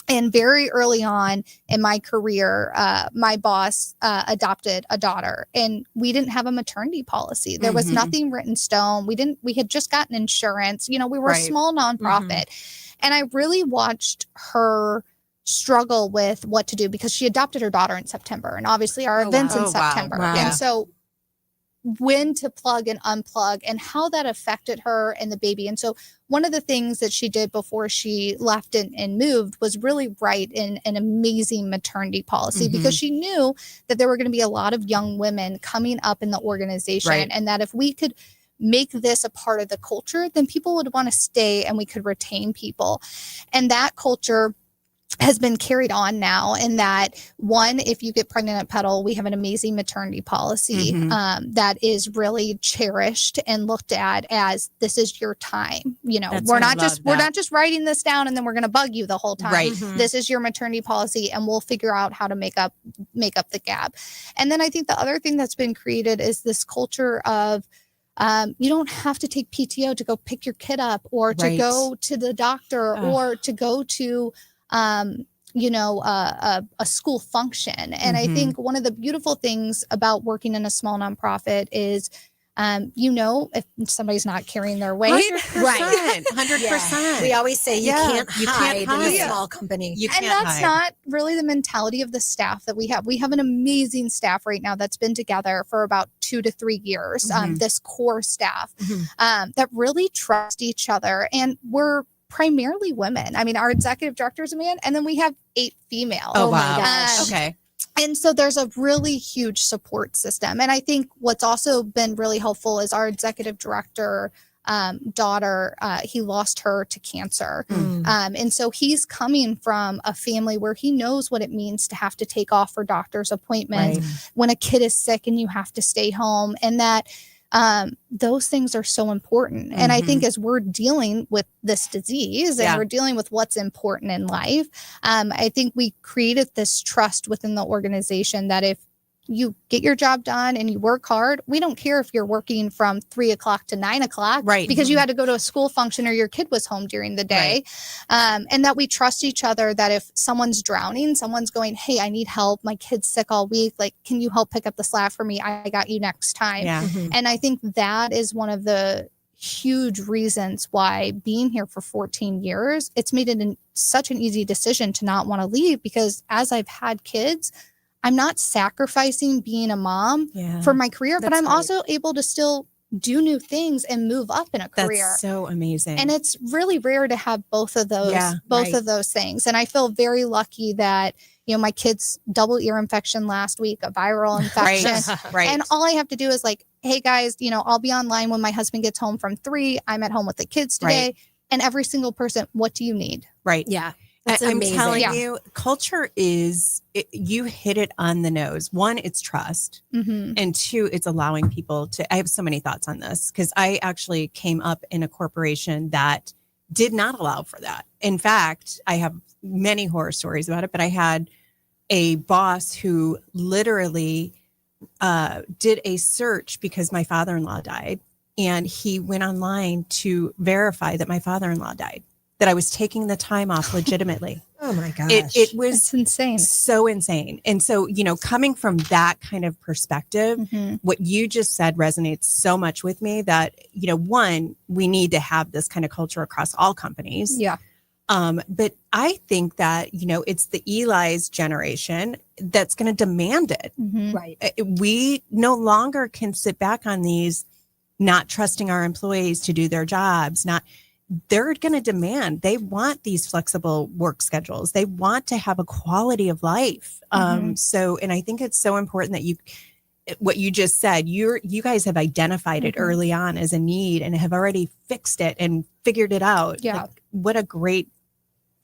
And very early on in my career, my boss adopted a daughter, and we didn't have a maternity policy. There was nothing written in stone. We had just gotten insurance. We were a small nonprofit. And I really watched her struggle with what to do because she adopted her daughter in September, and obviously our events in September. Wow. And so when to plug and unplug and how that affected her and the baby. And so one of the things that she did before she left and moved was really write an amazing maternity policy because she knew that there were going to be a lot of young women coming up in the organization, and that if we could make this a part of the culture, then people would want to stay and we could retain people. And that culture has been carried on now, in that, one, if you get pregnant at Pedal, we have an amazing maternity policy that is really cherished and looked at as this is your time. We're not just writing this down and then we're going to bug you the whole time. This is your maternity policy, and we'll figure out how to make up the gap. And then I think the other thing that's been created is this culture of you don't have to take PTO to go pick your kid up, or to go to the doctor, or to go to a school function. And I think one of the beautiful things about working in a small nonprofit is, if somebody's not carrying their weight, 100%. We always say you can't hide in a small company. And that's not really the mentality of the staff that we have. We have an amazing staff right now that's been together for about 2 to 3 years. This core staff that really trust each other, and we're primarily women. I mean, our executive director is a man, and then we have 8 female. Oh my gosh. Okay. And so there's a really huge support system. And I think what's also been really helpful is our executive director daughter, he lost her to cancer. And so he's coming from a family where he knows what it means to have to take off for doctor's appointments when a kid is sick and you have to stay home, and that those things are so important. And I think as we're dealing with this disease and we're dealing with what's important in life, I think we created this trust within the organization that if you get your job done and you work hard, we don't care if you're working from 3 o'clock to 9 o'clock, because you had to go to a school function or your kid was home during the day. And that we trust each other, that if someone's drowning, someone's going, hey, I need help. My kid's sick all week. Like, can you help pick up the slack for me? I got you next time. And I think that is one of the huge reasons why being here for 14 years, it's made it such an easy decision to not want to leave, because as I've had kids, I'm not sacrificing being a mom for my career, but I'm also able to still do new things and move up in a career. That's so amazing. And it's really rare to have both of those, of those things. And I feel very lucky that, you know, my kid's double ear infection last week, a viral infection. Right. And all I have to do is like, hey guys, you know, I'll be online when my husband gets home from 3. I'm at home with the kids today. Right. And every single person, what do you need? Right. Yeah. I'm telling you, culture you hit it on the nose. 1, it's trust. And 2, it's allowing people to, I have so many thoughts on this because I actually came up in a corporation that did not allow for that. In fact, I have many horror stories about it, but I had a boss who literally did a search because my father-in-law died. And he went online to verify that my father-in-law died, that I was taking the time off legitimately. Oh my gosh. It was It's insane. So insane. And so, you know, coming from that kind of perspective, what you just said resonates so much with me that, you know, 1, we need to have this kind of culture across all companies. Yeah. But I think that, you know, it's the Eli's generation that's going to demand it. Right. We no longer can sit back on these, not trusting our employees to do their jobs, they're going to demand, they want these flexible work schedules. They want to have a quality of life. So, and I think it's so important that what you just said, you guys have identified it early on as a need and have already fixed it and figured it out. Yeah. Like, what a great,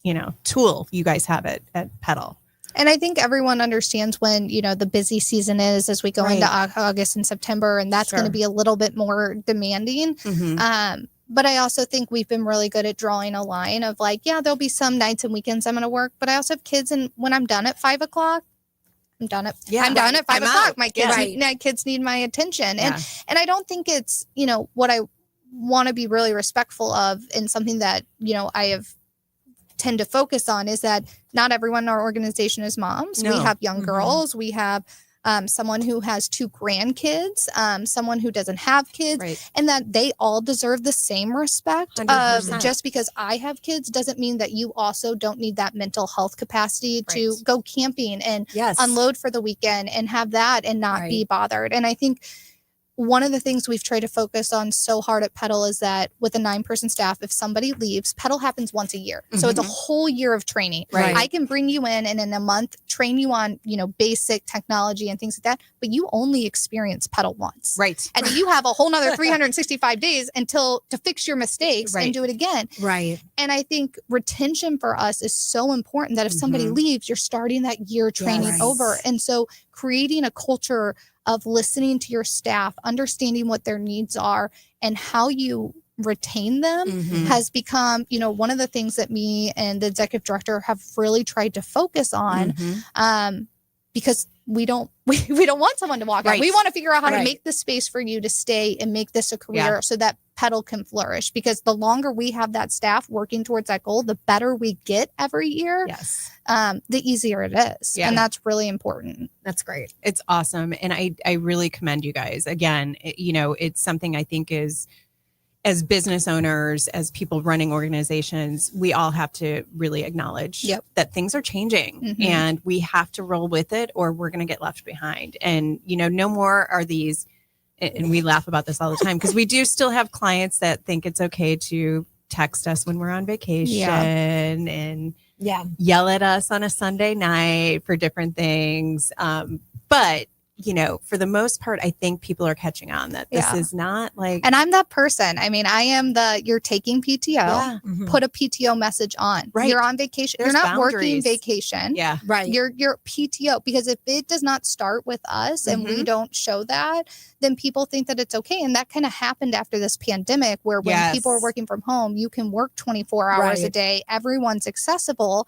you know, tool you guys have at Petal. And I think everyone understands when, you know, the busy season is as we go into August and September, and that's going to be a little bit more demanding. But I also think we've been really good at drawing a line of like, yeah, there'll be some nights and weekends I'm going to work, but I also have kids. And when I'm done at 5 o'clock, I'm done at 5 o'clock. My kids need my attention. And I don't think it's, you know, what I want to be really respectful of, and something that, you know, I tend to focus on is that not everyone in our organization is moms. We have young girls. We have someone who has 2 grandkids, someone who doesn't have kids, and that they all deserve the same respect. 100%. Just because I have kids doesn't mean that you also don't need that mental health capacity to go camping and unload for the weekend and have that and not be bothered. And I think one of the things we've tried to focus on so hard at Petal is that with a 9-person staff, if somebody leaves, Petal happens once a year. So it's a whole year of training. I can bring you in and in a month train you on, you know, basic technology and things like that, but you only experience Petal once. And then you have a whole nother 365 days to fix your mistakes and do it again. And I think retention for us is so important that if somebody leaves, you're starting that year training over. And so creating a culture of listening to your staff, understanding what their needs are and how you retain them has become, you know, one of the things that me and the executive director have really tried to focus on, because we don't want someone to walk out. We want to figure out how to make the space for you to stay and make this a career so that Petal can flourish, because the longer we have that staff working towards that goal, the better we get every year. The easier it is. And that's really important. That's great. It's awesome. And I really commend you guys. Again, you know, it's something I think is, as business owners, as people running organizations, we all have to really acknowledge that things are changing and we have to roll with it or we're going to get left behind. And, you know, no more are these, and we laugh about this all the time because we do still have clients that think it's okay to text us when we're on vacation and yell at us on a Sunday night for different things. But you know, for the most part, I think people are catching on that this is not like. And I'm that person. I mean, I am you're taking PTO, put a PTO message on. You're on vacation. There's you're not boundaries. Working vacation. You're PTO, because if it does not start with us and we don't show that, then people think that it's okay. And that kind of happened after this pandemic where when people are working from home, you can work 24 hours a day. Everyone's accessible.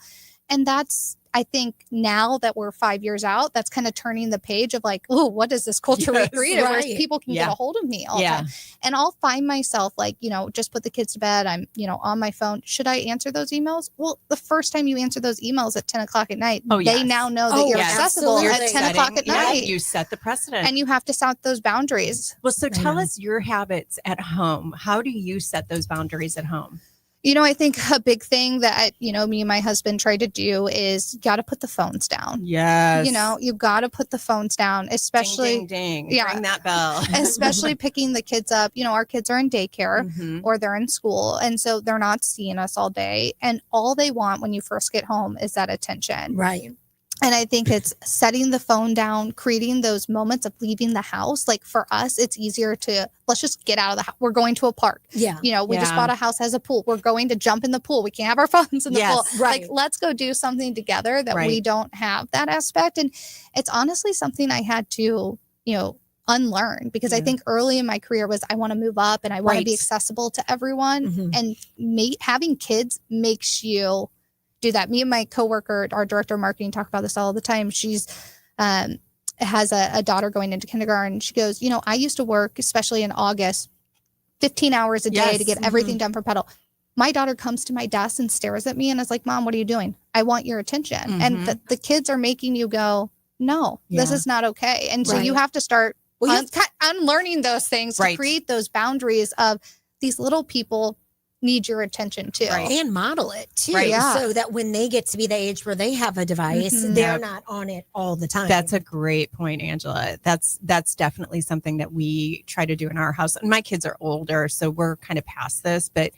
And that's, I think now that we're 5 years out, that's kind of turning the page of like, oh, what is this culture we created where people can get a hold of me all the time. And I'll find myself like, you know, just put the kids to bed. I'm, you know, on my phone. Should I answer those emails? Well, the first time you answer those emails at 10 o'clock at night, they now know that you're accessible at 10 o'clock at night. You set the precedent. And you have to set those boundaries. Well, so tell us your habits at home. How do you set those boundaries at home? I think a big thing that, me and my husband tried to do is got to put the phones down. Yes. You've got to put the phones down, especially. Ding, ding, ding. Yeah. Ring that bell. Especially picking the kids up. Our kids are in daycare or they're in school. And so they're not seeing us all day. And all they want when you first get home is that attention. Right. And I think it's setting the phone down, creating those moments of leaving the house. Like for us, it's easier to, let's just get out of the house. We're going to a park. Yeah. We just bought a house that has a pool. We're going to jump in the pool. We can't have our phones in the pool. Right. Like, let's go do something together that we don't have that aspect. And it's honestly something I had to, unlearn, because I think early in my career was I want to move up and I want to be accessible to everyone. And having kids makes you do that. Me and my coworker, our director of marketing, talk about this all the time. She's has a daughter going into kindergarten. She goes, I used to work, especially in August, 15 hours a day to get everything done for Petal. My daughter comes to my desk and stares at me and is like, Mom, what are you doing? I want your attention. And the kids are making you go, no, this is not okay. And so you have to start unlearning those things to create those boundaries of these little people need your attention too. And model it too. Yeah. So that when they get to be the age where they have a device, they're not on it all the time. That's a great point, Angela. That's definitely something that we try to do in our house. And my kids are older, so we're kind of past this, but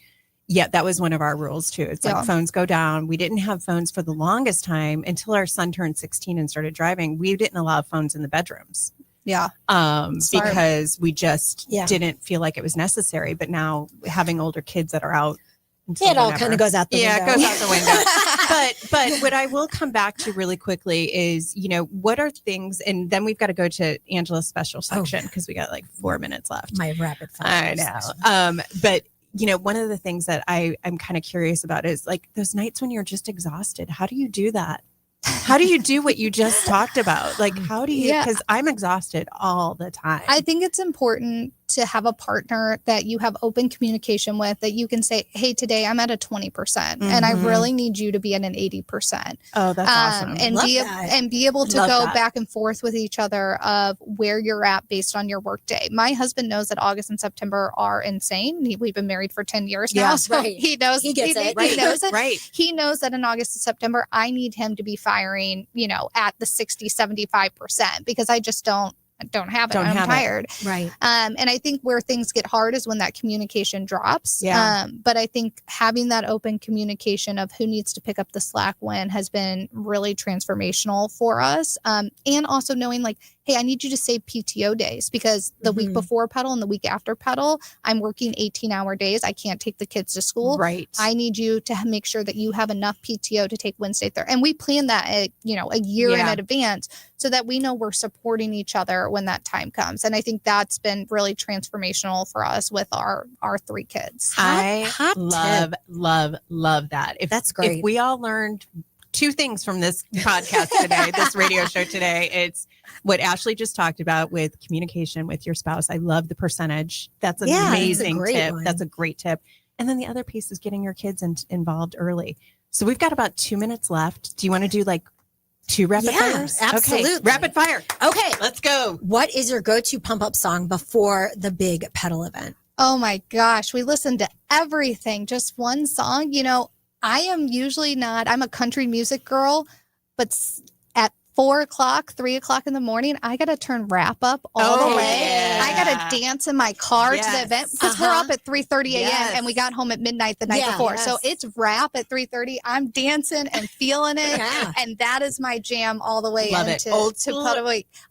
yeah, that was one of our rules too. It's like phones go down. We didn't have phones for the longest time until our son turned 16 and started driving. We didn't allow phones in the bedrooms. Yeah. Because we just didn't feel like it was necessary. But now having older kids that are out, it all kind of goes out the window. Yeah, it goes out the window. But what I will come back to really quickly is, what are things, and then we've got to go to Angela's special section because we got like 4 minutes left. My rapid fire. I know. But one of the things that I'm kind of curious about is like those nights when you're just exhausted. How do you do that? How do you do what you just talked about? Like, how do you, because I'm exhausted all the time. I think it's important to have a partner that you have open communication with, that you can say, hey, today I'm at a 20% and I really need you to be at an 80%. Oh, that's awesome. And be able to go back and forth with each other of where you're at based on your work day. My husband knows that August and September are insane. We've been married for 10 years now. So he knows, he gets it. He knows it. Right. He knows that in August and September, I need him to be firing, at the 60-75% because I just don't have it. I'm tired. Right. And I think where things get hard is when that communication drops. Yeah. But I think having that open communication of who needs to pick up the slack when has been really transformational for us. And also knowing like, hey, I need you to save PTO days because the week before Pedal and the week after Pedal, I'm working 18-hour days. I can't take the kids to school. Right. I need you to make sure that you have enough PTO to take Wednesday, Thursday. And we plan that, a year in advance so that we know we're supporting each other when that time comes. And I think that's been really transformational for us with our 3 kids. I love that. That's great. If we all learned 2 things from this podcast today, this radio show today, it's what Ashley just talked about with communication with your spouse. I love the percentage. That's an amazing tip. That's a great tip. And then the other piece is getting your kids involved early. So we've got about 2 minutes left. Do you want to do like 2 rapid fires? Absolutely. Okay. Rapid fire. Okay. Let's go. What is your go-to pump up song before the big Pedal event? Oh my gosh. We listen to everything. Just one song. I am usually not, I'm a country music girl, but at 3 o'clock in the morning, I got to turn rap up all the way. Yeah. I got to dance in my car to the event because we're up at 3:30 a.m. and we got home at midnight the night before. So it's rap at 3:30. I'm dancing and feeling it. And that is my jam all the way into old school.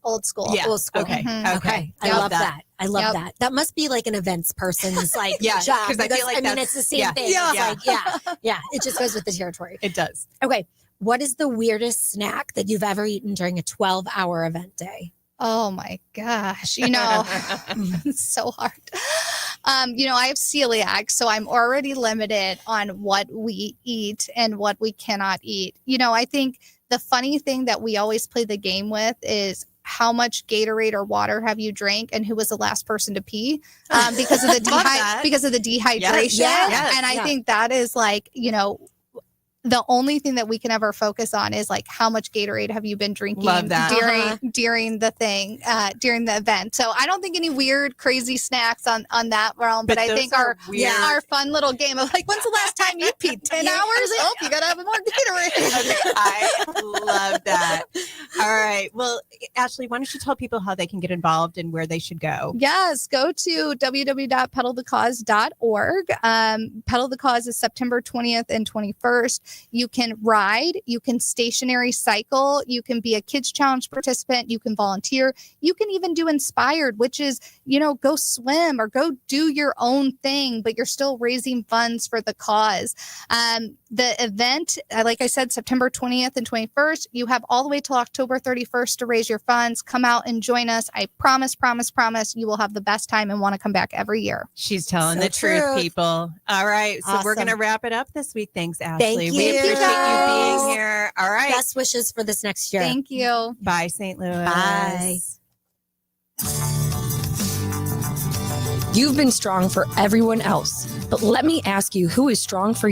Old school. Yeah. Old school. Okay. Okay. I love that. I love that. That must be like an events person's like job. Because I feel like it's the same thing. Yeah. It's like, it just goes with the territory. It does. Okay. What is the weirdest snack that you've ever eaten during a 12-hour event day? Oh my gosh. It's so hard. I have celiac, so I'm already limited on what we eat and what we cannot eat. I think the funny thing that we always play the game with is how much Gatorade or water have you drank and who was the last person to pee because of the dehydration. Yes. And I think that is like, the only thing that we can ever focus on is like how much Gatorade have you been drinking Love that. during the thing, during the event. So I don't think any weird, crazy snacks on that realm, but I those think are our fun little game of like, when's the last time you peed? 10 hours? Oh, you gotta have more Gatorade. Okay, I love that. All right. Well, Ashley, why don't you tell people how they can get involved and where they should go? Yes, go to www.pedalthecause.org. Pedal the Cause is September 20th and 21st. You can ride, you can stationary cycle, you can be a Kids Challenge participant, you can volunteer, you can even do Inspired, which is, go swim or go do your own thing, but you're still raising funds for the cause. The event, like I said, September 20th and 21st, you have all the way till October 31st to raise your funds. Come out and join us. I promise, you will have the best time and want to come back every year. She's telling So the truth, true. people. All right. So we're Awesome. going to wrap it up this week. Thanks, Ashley. Thank We you. appreciate you guys. being here. All right. Best wishes for this next year. Thank you. Bye, St. Louis. Bye. You've been strong for everyone else, but let me ask you, who is strong for